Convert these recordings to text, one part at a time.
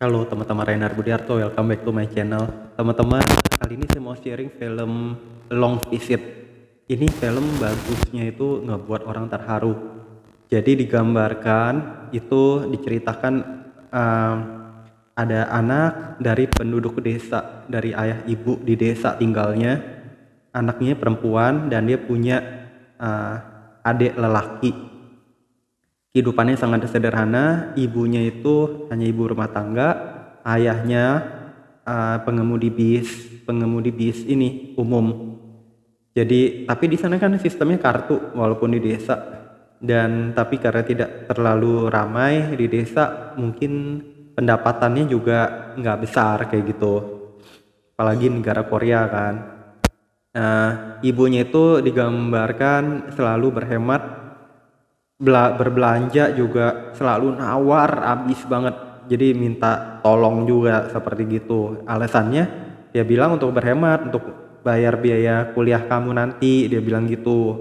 Halo teman-teman, Rainar Budiarto, welcome back to my channel. Teman-teman, kali ini saya mau sharing film Long Visit. Ini film bagusnya itu ngebuat orang terharu. Jadi digambarkan, itu diceritakan um, ada anak dari penduduk desa, dari ayah ibu di desa tinggalnya. Anaknya perempuan dan dia punya adik lelaki. Kehidupannya sangat sederhana, ibunya itu hanya ibu rumah tangga, ayahnya pengemudi bis ini umum. Jadi, tapi di sana kan sistemnya kartu walaupun di desa. Dan tapi karena tidak terlalu ramai di desa, mungkin pendapatannya juga nggak besar kayak gitu. Apalagi negara Korea kan. Ibunya itu digambarkan selalu berhemat, berbelanja juga selalu nawar abis banget, jadi minta tolong juga seperti gitu. Alasannya dia bilang untuk berhemat, untuk bayar biaya kuliah kamu nanti, dia bilang gitu.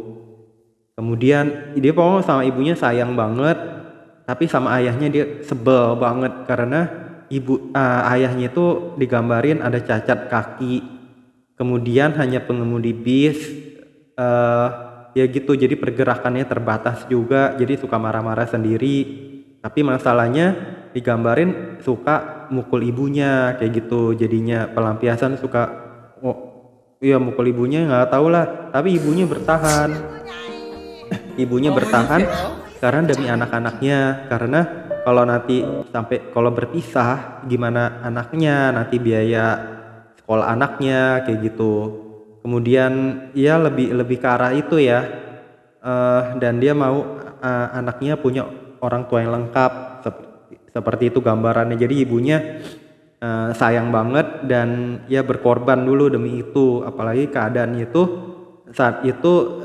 Kemudian dia pokoknya sama ibunya sayang banget, tapi sama ayahnya dia sebel banget karena ayahnya itu digambarin ada cacat kaki, kemudian hanya pengemudi bis, ya gitu, jadi pergerakannya terbatas juga, jadi suka marah-marah sendiri. Tapi masalahnya digambarin suka mukul ibunya kayak gitu, jadinya pelampiasan suka, oh iya, mukul ibunya nggak tahu lah, tapi ibunya bertahan karena demi anak-anaknya, karena kalau nanti sampai kalau berpisah gimana anaknya, nanti biaya sekolah anaknya kayak gitu. Kemudian ya lebih ke arah itu ya. Dan dia mau anaknya punya orang tua yang lengkap, seperti itu gambarannya. Jadi ibunya sayang banget dan ya berkorban dulu demi itu, apalagi keadaannya itu saat itu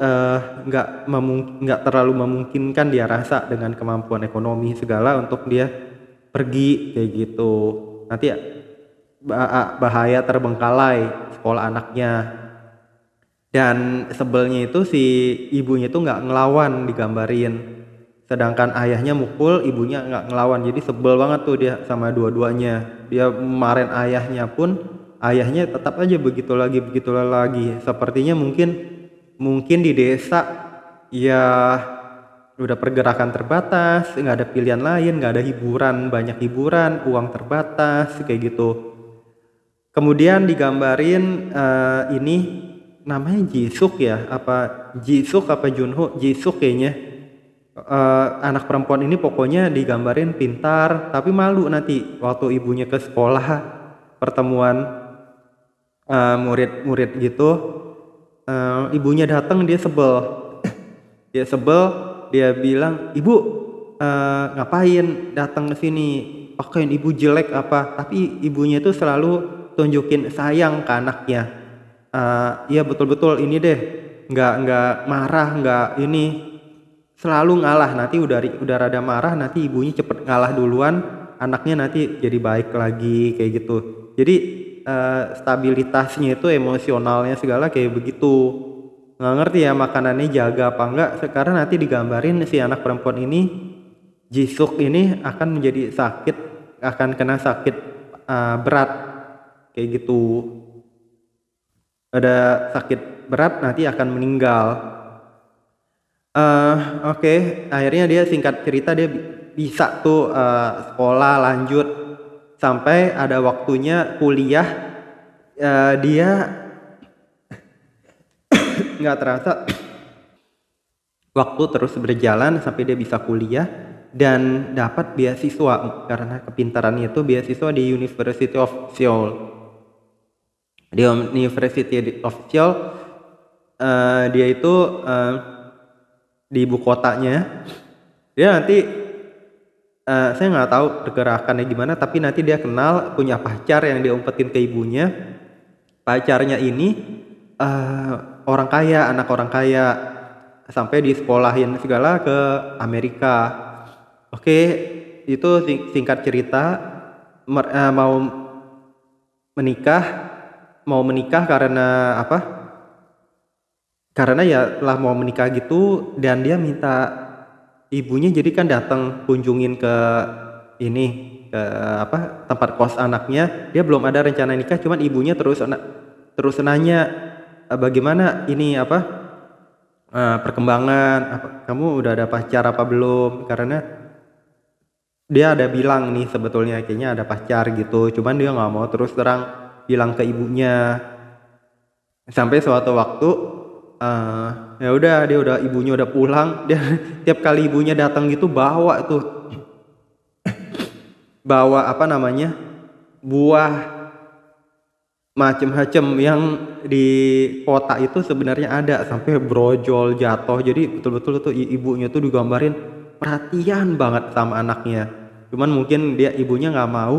nggak terlalu memungkinkan dia rasa dengan kemampuan ekonomi segala untuk dia pergi kayak gitu. Nanti bahaya terbengkalai sekolah anaknya. Dan sebelnya itu si ibunya itu nggak ngelawan digambarin, sedangkan ayahnya mukul, ibunya nggak ngelawan, jadi sebel banget tuh dia sama dua-duanya. Dia marahin ayahnya pun, ayahnya tetap aja begitu lagi. Sepertinya mungkin di desa ya udah pergerakan terbatas, nggak ada pilihan lain, nggak ada hiburan, banyak hiburan, uang terbatas kayak gitu. Kemudian digambarin ini namanya Jisuk ya, apa Jisuk apa Junho, Jisuk kayaknya. Anak perempuan ini pokoknya digambarin pintar tapi malu nanti waktu ibunya ke sekolah, pertemuan murid-murid gitu. Ibunya datang, dia sebel, dia bilang, ibu ngapain datang ke sini, pakaian ibu jelek apa, tapi ibunya itu selalu tunjukin sayang ke anaknya. Iya betul-betul ini deh, nggak marah, nggak ini, selalu ngalah. Nanti udah rada marah, nanti ibunya cepet ngalah duluan, anaknya nanti jadi baik lagi kayak gitu. Jadi stabilitasnya itu, emosionalnya segala kayak begitu. Nggak ngerti ya makanannya jaga apa enggak. Sekarang nanti digambarin si anak perempuan ini, Jisuk ini akan menjadi sakit, akan kena sakit berat kayak gitu. Ada sakit berat, nanti akan meninggal. Oke. Akhirnya dia, singkat cerita, dia bisa tuh sekolah lanjut sampai ada waktunya kuliah. Dia nggak terasa waktu terus berjalan sampai dia bisa kuliah dan dapat beasiswa karena kepintarannya itu, beasiswa di University of Seoul. Di University of Seoul dia itu di ibu kotanya. Dia nanti saya nggak tahu pergerakannya gimana, tapi nanti dia kenal punya pacar yang dia umpetin ke ibunya. Pacarnya ini orang kaya, anak orang kaya, sampai disekolahin segala ke Amerika. Oke, itu singkat cerita. Mau menikah karena apa? Karena ya telah mau menikah gitu, dan dia minta ibunya jadi kan datang kunjungin ke ini, ke tempat kos anaknya. Dia belum ada rencana nikah, cuman ibunya terus nanya, bagaimana ini perkembangan, kamu udah ada pacar apa belum? Karena dia ada bilang nih sebetulnya kayaknya ada pacar gitu, cuman dia nggak mau terus terang bilang ke ibunya. Sampai suatu waktu ya udah ibunya udah pulang, dia tiap kali ibunya datang gitu bawa buah macem-macem yang di kota itu sebenarnya ada, sampai brojol jatuh. Jadi betul-betul tuh ibunya tuh digambarin perhatian banget sama anaknya. Cuman mungkin ibunya nggak mau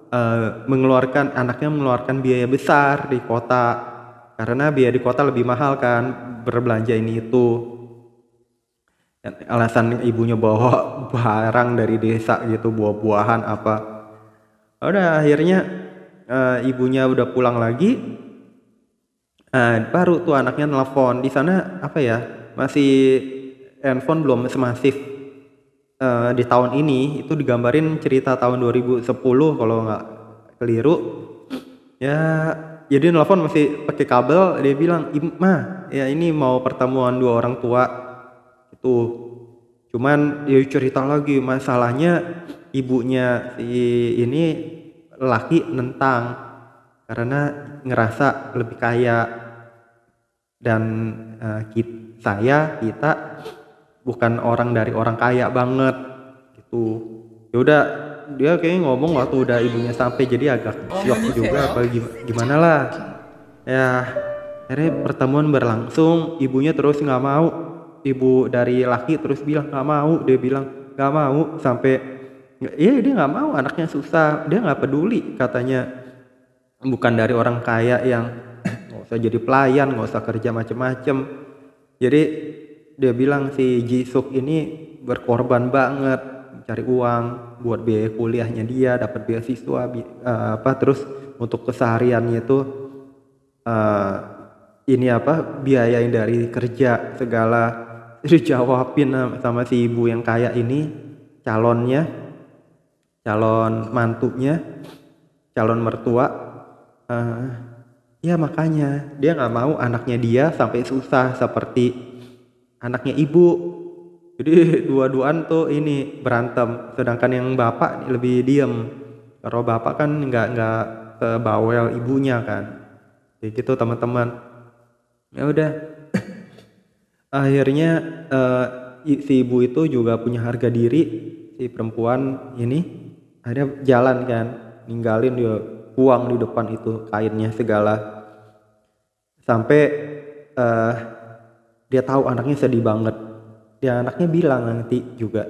anaknya mengeluarkan biaya besar di kota, karena biaya di kota lebih mahal kan berbelanja ini itu. Alasan ibunya bawa barang dari desa gitu, buah-buahan apa. Udah akhirnya ibunya udah pulang lagi, baru tuh anaknya nelfon. Di sana masih handphone belum semasif di tahun ini. Itu digambarin cerita tahun 2010 kalau nggak keliru ya. Jadi nelfon masih pakai kabel. Dia bilang, "Ma, ya ini mau pertemuan dua orang tua itu." Cuman dia cerita lagi, masalahnya ibunya si ini laki nentang karena ngerasa lebih kaya, dan kita bukan dari orang kaya banget gitu. Ya udah, dia kayaknya ngomong waktu udah ibunya sampai, jadi agak syok juga apa gimana lah ya. Akhirnya pertemuan berlangsung, ibunya terus nggak mau. Ibu dari laki terus bilang nggak mau, dia bilang nggak mau, sampai dia nggak mau, anaknya susah, dia nggak peduli, katanya bukan dari orang kaya yang nggak usah jadi pelayan, nggak usah kerja macem-macem. Jadi dia bilang si Jisuk ini berkorban banget cari uang buat biaya kuliahnya dia, dapat beasiswa terus untuk kesehariannya itu biayain dari kerja segala. Dijawabin sama si ibu yang kaya ini, calon mantunya, calon mertua. Ya makanya dia nggak mau anaknya dia sampai susah seperti anaknya ibu. Jadi dua-duaan tuh ini berantem, sedangkan yang bapak lebih diem. Kalau bapak kan nggak sebawel ibunya kan, kayak gitu teman-teman. Ya udah, akhirnya si ibu itu juga punya harga diri. Si perempuan ini akhirnya jalan kan, ninggalin dia, buang di depan itu kainnya segala. Sampai dia tahu anaknya sedih banget. Dia anaknya bilang nanti juga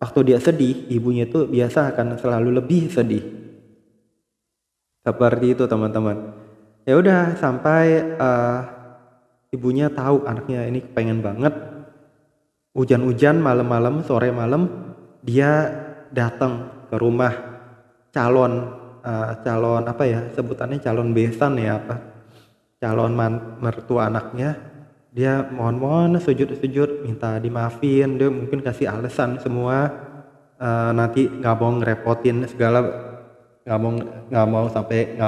waktu dia sedih, ibunya itu biasa akan selalu lebih sedih. Seperti itu teman-teman. Ya udah, sampai ibunya tahu anaknya ini pengen banget. Hujan-hujan malam-malam, sore malam, dia datang ke rumah calon sebutannya calon besan ya calon mertua anaknya. Dia mohon sujud minta dimaafin, dia mungkin kasih alasan semua, nanti nggak mau ngerepotin segala, nggak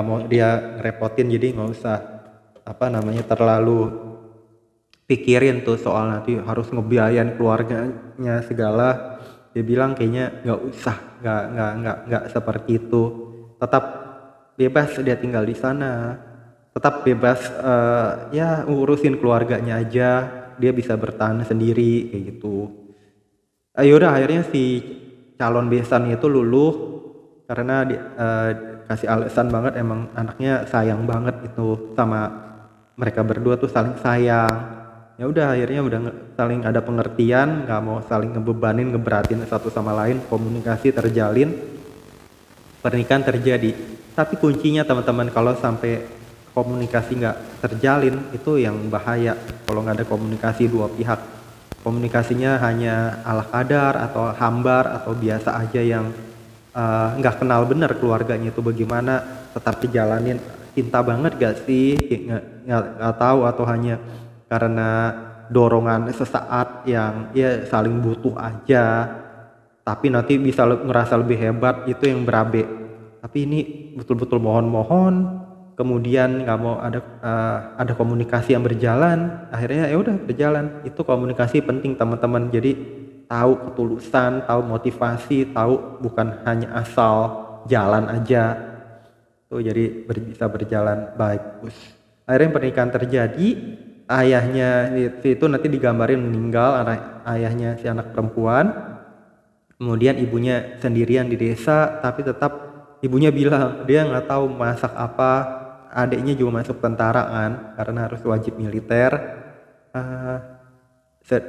mau dia ngerepotin, jadi nggak usah terlalu pikirin tuh soal nanti harus ngebiayain keluarganya segala. Dia bilang kayaknya nggak usah, nggak seperti itu. Tetap bebas dia tinggal di sana, tetap bebas ngurusin keluarganya aja, dia bisa bertahan sendiri kayak gitu. Yaudah, akhirnya si calon besan itu luluh karena dia kasih alasan banget, emang anaknya sayang banget itu sama mereka berdua tuh, saling sayang. Ya udah, akhirnya udah saling ada pengertian, nggak mau saling ngebebanin, ngeberatin satu sama lain, komunikasi terjalin, pernikahan terjadi. Tapi kuncinya teman-teman, kalau sampai komunikasi nggak terjalin, itu yang bahaya. Kalau nggak ada komunikasi dua pihak, komunikasinya hanya ala kadar atau hambar atau biasa aja yang nggak kenal bener keluarganya itu bagaimana, tetap dijalanin. Cinta banget gak sih? Nggak tahu, atau hanya karena dorongan sesaat yang saling butuh aja. tapi nanti bisa ngerasa lebih hebat, itu yang berabe. Tapi ini betul-betul mohon-mohon, kemudian nggak mau ada komunikasi yang berjalan, akhirnya ya udah berjalan. Itu komunikasi penting teman-teman, jadi tahu ketulusan, tahu motivasi, tahu bukan hanya asal jalan aja tuh, jadi bisa berjalan baik. Terus akhirnya pernikahan terjadi, ayahnya itu nanti digambarin meninggal, ayahnya si anak perempuan. Kemudian ibunya sendirian di desa, tapi tetap ibunya bilang dia nggak tahu masak apa. Adiknya juga masuk tentara kan, karena harus wajib militer. Eh,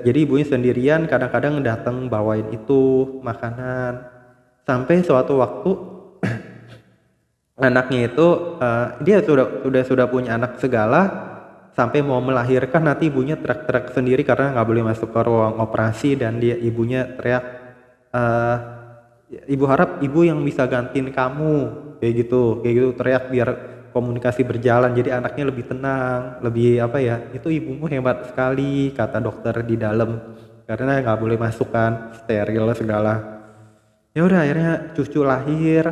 jadi ibunya sendirian, kadang-kadang datang bawain itu makanan. Sampai suatu waktu anaknya itu dia sudah punya anak segala, sampai mau melahirkan nanti ibunya teriak-teriak sendiri karena nggak boleh masuk ke ruang operasi, dan ibunya teriak, eh, ibu harap ibu yang bisa gantiin kamu, kayak gitu teriak biar komunikasi berjalan, jadi anaknya lebih tenang, lebih apa ya, itu ibumu hebat sekali kata dokter di dalam, karena nggak boleh masuk kan, steril segala. Ya udah akhirnya cucu lahir,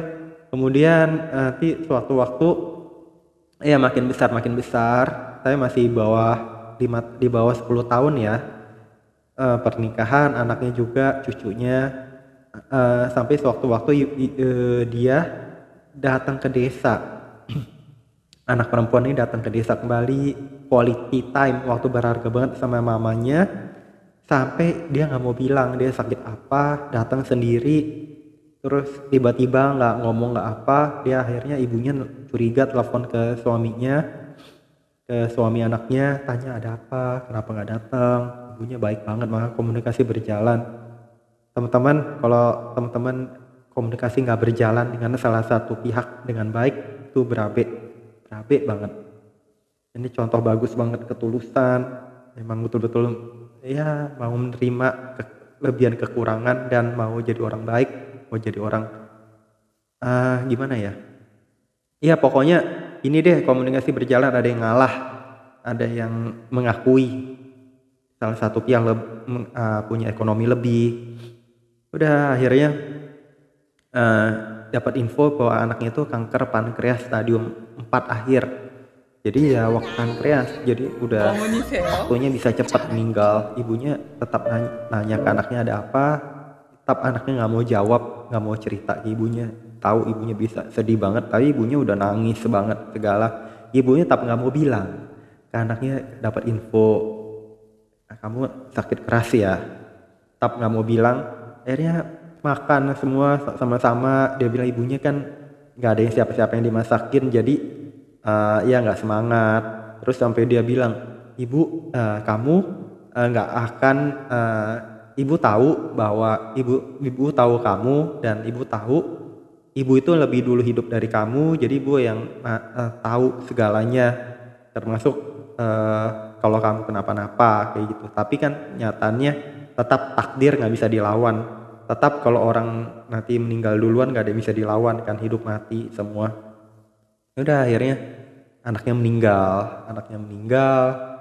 kemudian nanti suatu waktu ya makin besar, saya masih di bawah 10 tahun ya, pernikahan, anaknya juga, cucunya, sampai sewaktu-waktu dia datang ke desa. Anak perempuan ini datang ke desa kembali, quality time, waktu berharga banget sama mamanya, sampai dia nggak mau bilang dia sakit apa, datang sendiri, terus tiba-tiba nggak ngomong nggak apa, dia akhirnya ibunya curiga, telepon ke suaminya, ke suami anaknya, tanya ada apa, kenapa nggak datang. Ibunya baik banget, maka komunikasi berjalan. Teman-teman, kalau teman-teman komunikasi nggak berjalan dengan salah satu pihak dengan baik, itu berabe banget. Ini contoh bagus banget ketulusan, memang betul-betul ya mau menerima kelebihan kekurangan dan mau jadi orang baik, mau jadi orang gimana ya? Iya pokoknya ini deh, komunikasi berjalan, ada yang ngalah, ada yang mengakui salah satu pihak punya ekonomi lebih. Udah akhirnya dapat info bahwa anaknya itu kanker pankreas stadium 4 akhir. Jadi ya waktu pankreas, jadi udah waktunya bisa cepat meninggal. Ibunya tetap nanya ke anaknya ada apa, tetap anaknya nggak mau jawab, nggak mau cerita ke ibunya. Tahu ibunya bisa sedih banget, tapi ibunya udah nangis banget segala. Ibunya tetap nggak mau bilang. Ke anaknya dapat info, kamu sakit keras ya, tetap nggak mau bilang. Akhirnya makan semua sama-sama. Dia bilang ibunya kan nggak ada yang siapa-siapa yang dimasakin, jadi ya nggak semangat. Terus sampai dia bilang, ibu kamu nggak akan, ibu tahu bahwa ibu tahu kamu, dan ibu tahu ibu itu lebih dulu hidup dari kamu, jadi ibu yang tahu segalanya, termasuk kalau kamu kenapa-napa kayak gitu. Tapi kan nyatanya tetap takdir nggak bisa dilawan. Tetap kalau orang nanti meninggal duluan nggak ada yang bisa dilawan kan, hidup mati semua. Udah akhirnya anaknya meninggal,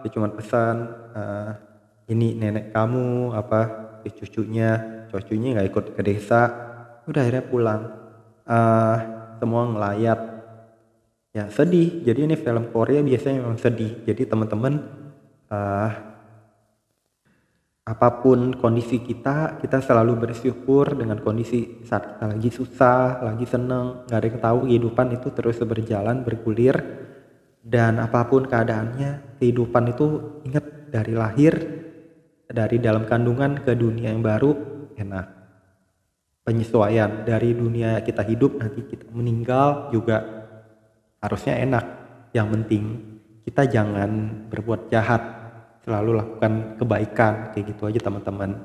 dia cuma pesan, ini nenek kamu apa, cucunya nggak ikut ke desa. Udah akhirnya pulang, semua ngelayat, ya sedih. Jadi ini film Korea biasanya memang sedih. Jadi teman-teman, apapun kondisi kita selalu bersyukur dengan kondisi saat kita lagi susah, lagi seneng, gak ada yang tahu kehidupan itu terus berjalan, bergulir. Dan apapun keadaannya, kehidupan itu ingat dari lahir, dari dalam kandungan ke dunia yang baru, enak. Penyesuaian dari dunia kita hidup, nanti kita meninggal juga harusnya enak. Yang penting kita jangan berbuat jahat, selalu lakukan kebaikan, kayak gitu aja teman-teman.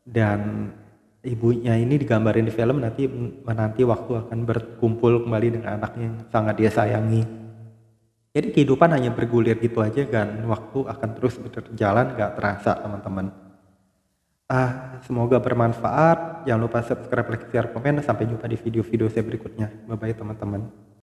Dan ibunya ini digambarin di film nanti waktu akan berkumpul kembali dengan anaknya yang sangat dia sayangi. Jadi kehidupan hanya bergulir gitu aja kan, waktu akan terus berjalan gak terasa teman-teman. Semoga bermanfaat. Jangan lupa subscribe, like, share, komen. Sampai jumpa di video-video saya berikutnya. Bye bye teman-teman.